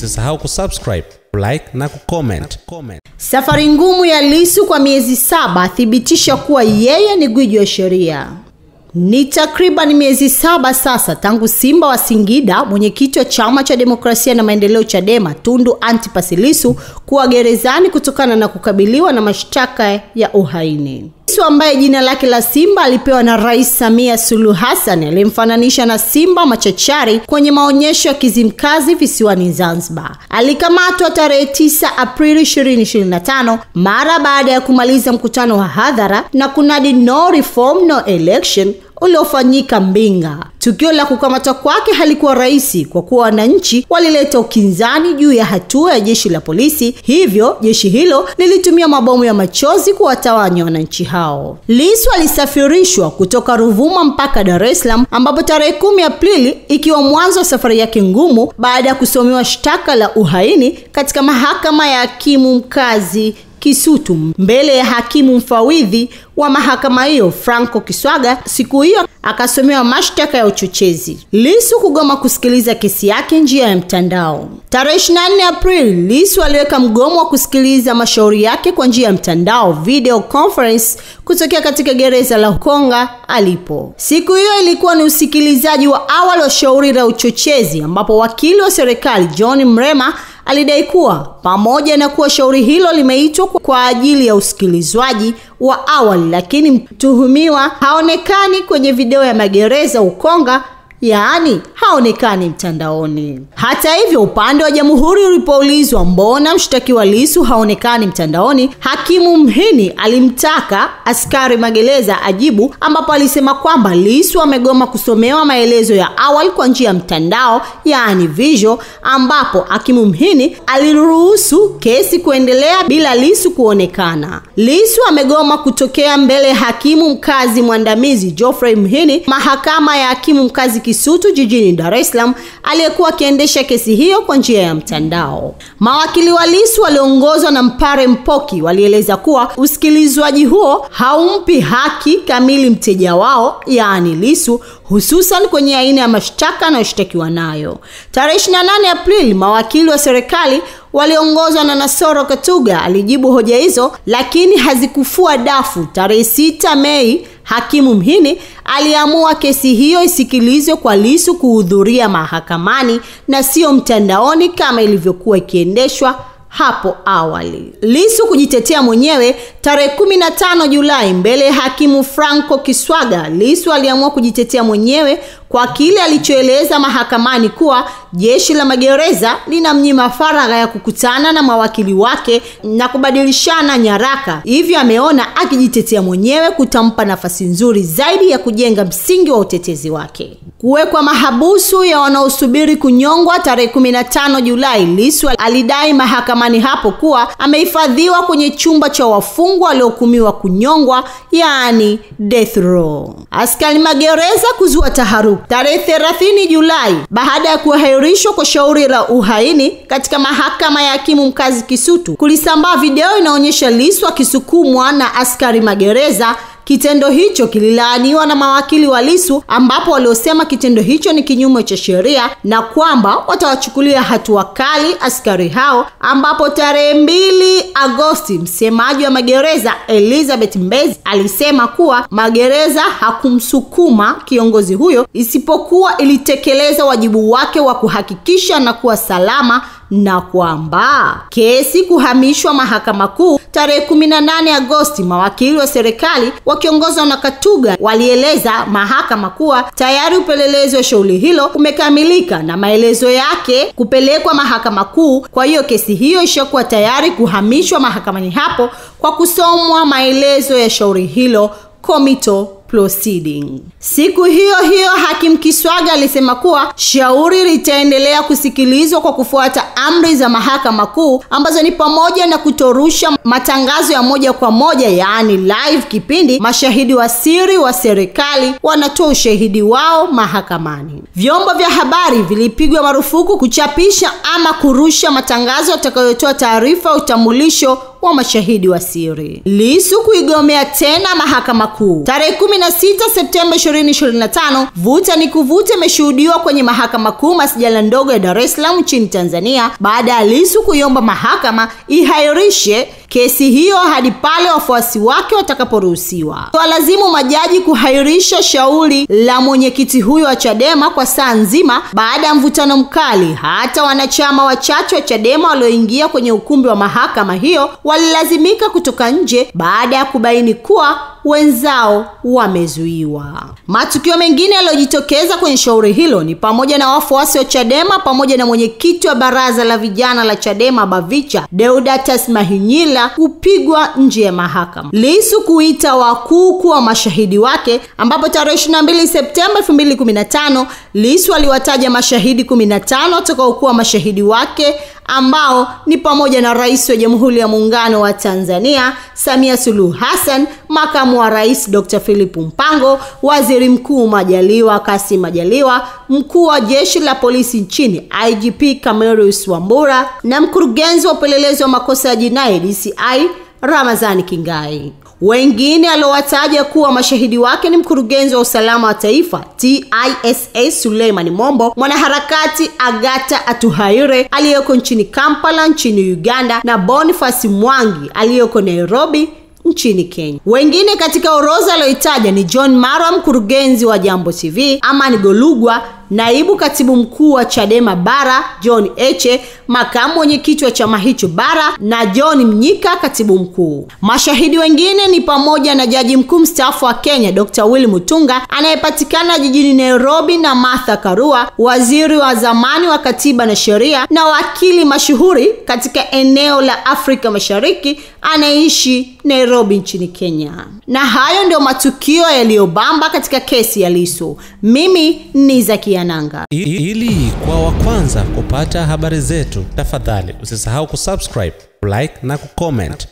Usisahau kusubscribe, like na kucomment. Safari ngumu ya Lissu kwa miezi 7 thibitisha kuwa yeye ni gwiji wa sheria. Ni takriban miezi 7 sasa tangu Simba wa Singida, mwenyekiti wa Chama cha Demokrasia na Maendeleo Chadema, Tundu Antipas Lissu kuwa gerezani kutokana na kukabiliwa na mashtaka ya uhaini. Lissu ambaye jina lake la Simba alipewa na Rais Samia Suluhu Hassan, alimfananisha na simba machachari kwenye maonyesho ya Kizimkazi visiwani Zanzibar. Alikamatwa tarehe 9 Aprili 2025 mara baada ya kumaliza mkutano wa hadhara na kunadi no reform no election uliofanyika Mbinga. Tukio la kukamatwa kwake halikuwa rahisi kwa kuwa wananchi walileta ukinzani juu ya hatua ya jeshi la polisi, hivyo jeshi hilo lilitumia mabomu ya machozi kuwatawanya wananchi hao. Lissu alisafirishwa kutoka Ruvuma mpaka Dar es Salaam, ambapo tarehe 10 Aprili ikiwa mwanzo wa safari yake ngumu baada ya kusomewa shtaka la uhaini katika mahakama ya hakimu mkazi Kisutu mbele ya hakimu mfawidhi wa mahakama hiyo Franco Kiswaga. Siku hiyo akasomewa mashtaka ya uchochezi. Lissu kugoma kusikiliza kesi yake njia ya mtandao. Tarehe 24 Aprili Lissu aliweka mgomo wa kusikiliza mashauri yake kwa njia ya mtandao, video conference, kutokea katika gereza la Konga alipo. Siku hiyo ilikuwa ni usikilizaji wa awali wa shauri la uchochezi, ambapo wakili wa serikali John Mrema alidai kuwa pamoja na kuwa shauri hilo limeitwa kwa ajili ya usikilizwaji wa awali, lakini mtuhumiwa haonekani kwenye video ya magereza Ukonga, yaani haonekani mtandaoni. Hata hivyo, upande wa jamhuri ulipoulizwa mbona mshtakiwa Lissu haonekani mtandaoni, hakimu Mhini alimtaka askari magereza ajibu, ambapo alisema kwamba Lissu amegoma kusomewa maelezo ya awali kwa njia ya mtandao, yaani visual, ambapo hakimu Mhini aliruhusu kesi kuendelea bila Lissu kuonekana. Lissu amegoma kutokea mbele ya hakimu mkazi mwandamizi Geoffrey Mhini, mahakama ya hakimu mkazi Kisutu jijini Dar es Salaam, aliyekuwa akiendesha kesi hiyo kwa njia ya mtandao. Mawakili wa Lissu waliongozwa na Mpare Mpoki walieleza kuwa usikilizwaji huo haumpi haki kamili mteja wao, yaani Lissu, hususan kwenye aina ya mashtaka anayoshtakiwa nayo. Tarehe 28 Aprili mawakili wa serikali waliongozwa na Nasoro Katuga alijibu hoja hizo, lakini hazikufua dafu. Tarehe 6 Mei hakimu Mhini aliamua kesi hiyo isikilizwe kwa Lissu kuhudhuria mahakamani na sio mtandaoni kama ilivyokuwa ikiendeshwa hapo awali. Lissu kujitetea mwenyewe. Tarehe 15 Julai mbele ya hakimu Franco Kiswaga, Lissu aliamua kujitetea mwenyewe kwa kile alichoeleza mahakamani kuwa jeshi la magereza linamnyima faragha ya kukutana na mawakili wake na kubadilishana nyaraka. Hivyo ameona akijitetea mwenyewe kutampa nafasi nzuri zaidi ya kujenga msingi wa utetezi wake. Kuwekwa mahabusu ya wanaosubiri kunyongwa. Tarehe 15 Julai Lissu alidai mahakamani hapo kuwa amehifadhiwa kwenye chumba cha wafungwa waliohukumiwa kunyongwa, yaani death row. Askari magereza kuzua taharuki. Tarehe 30 Julai baada ya kuahirishwa kwa shauri la uhaini katika mahakama ya hakimu mkazi Kisutu, kulisambaa video inaonyesha Lissu akisukumwa na askari magereza. Kitendo hicho kililaaniwa na mawakili wa Lissu, ambapo waliosema kitendo hicho ni kinyume cha sheria na kwamba watawachukulia hatua kali askari hao, ambapo tarehe 2 Agosti msemaji wa magereza Elizabeth Mbezi alisema kuwa magereza hakumsukuma kiongozi huyo isipokuwa ilitekeleza wajibu wake wa kuhakikisha na kuwa salama, na kwamba kesi kuhamishwa mahakama kuu. Tarehe 18 Agosti mawakili wa serikali wakiongozwa na Katuga walieleza mahakama kuwa tayari upelelezi wa shauri hilo umekamilika na maelezo yake kupelekwa mahakama kuu. Kwa hiyo kesi hiyo ishakuwa tayari kuhamishwa mahakamani hapo kwa kusomwa maelezo ya shauri hilo, komito proceeding. Siku hiyo hiyo hakimu Kiswaga alisema kuwa shauri litaendelea kusikilizwa kwa kufuata amri za mahakama kuu, ambazo ni pamoja na kutorusha matangazo ya moja kwa moja, yaani live, kipindi mashahidi wa siri wa serikali wanatoa ushahidi wao mahakamani. Vyombo vya habari vilipigwa marufuku kuchapisha ama kurusha matangazo yatakayotoa taarifa ya utambulisho wa mashahidi wa siri. Lissu kuigomea tena mahakama kuu. Tarehe 16 Septemba 2025, vuta ni kuvuta imeshuhudiwa kwenye mahakama kuu masjala ndogo ya Dar es Salaam nchini Tanzania baada ya Lissu kuiomba mahakama ihairishe kesi hiyo hadi pale wafuasi wake watakaporuhusiwa. Walazimu majaji kuhairisha shauri la mwenyekiti huyo wa Chadema kwa saa nzima baada ya mvutano mkali. Hata wanachama wachache wa Chadema walioingia kwenye ukumbi wa mahakama hiyo walilazimika kutoka nje baada ya kubaini kuwa wenzao wamezuiwa. Matukio mengine yaliyojitokeza kwenye shauri hilo ni pamoja na wafuasi wa Chadema pamoja na mwenyekiti wa baraza la vijana la Chadema Bavicha Deodatus Mahinyila kupigwa nje ya mahakama. Lissu kuita wakuu kuwa mashahidi wake, ambapo tarehe 22 Septemba 2015 Lissu aliwataja mashahidi 15 watakaokuwa mashahidi wake, ambao ni pamoja na Rais wa Jamhuri ya Muungano wa Tanzania Samia Suluhu Hassan, Makamu wa Rais Dr. Philip Mpango, Waziri Mkuu Majaliwa Kassim Majaliwa, Mkuu wa Jeshi la Polisi nchini IGP Camillus Wambura na Mkurugenzi wa Upelelezi wa Makosa ya Jinai DCI Ramadhani Kingai. Wengine aliowataja kuwa mashahidi wake ni Mkurugenzi wa Usalama wa Taifa TISA Suleiman Mombo, mwanaharakati Agatha Atuhaire aliyeko nchini Kampala nchini Uganda, na Boniface Mwangi aliyeko Nairobi nchini Kenya. Wengine katika orodha aliyoitaja ni John Marwa, mkurugenzi wa Jambo TV, Amani Golugwa, naibu katibu mkuu wa Chadema Bara John Heche, makamu mwenyekiti wa chama hicho Bara, na John Mnyika, katibu mkuu. Mashahidi wengine ni pamoja na jaji mkuu mstaafu wa Kenya Dr. Willy Mutunga anayepatikana jijini Nairobi, na Martha Karua, waziri wa zamani wa katiba na sheria na wakili mashuhuri katika eneo la Afrika Mashariki anaishi Nairobi nchini Kenya. Na hayo ndio matukio yaliyobamba katika kesi ya Lissu. Mimi ni Zakia Nanga. Ili kwa wa kwanza kupata habari zetu, tafadhali usisahau kusubscribe, like na kucomment.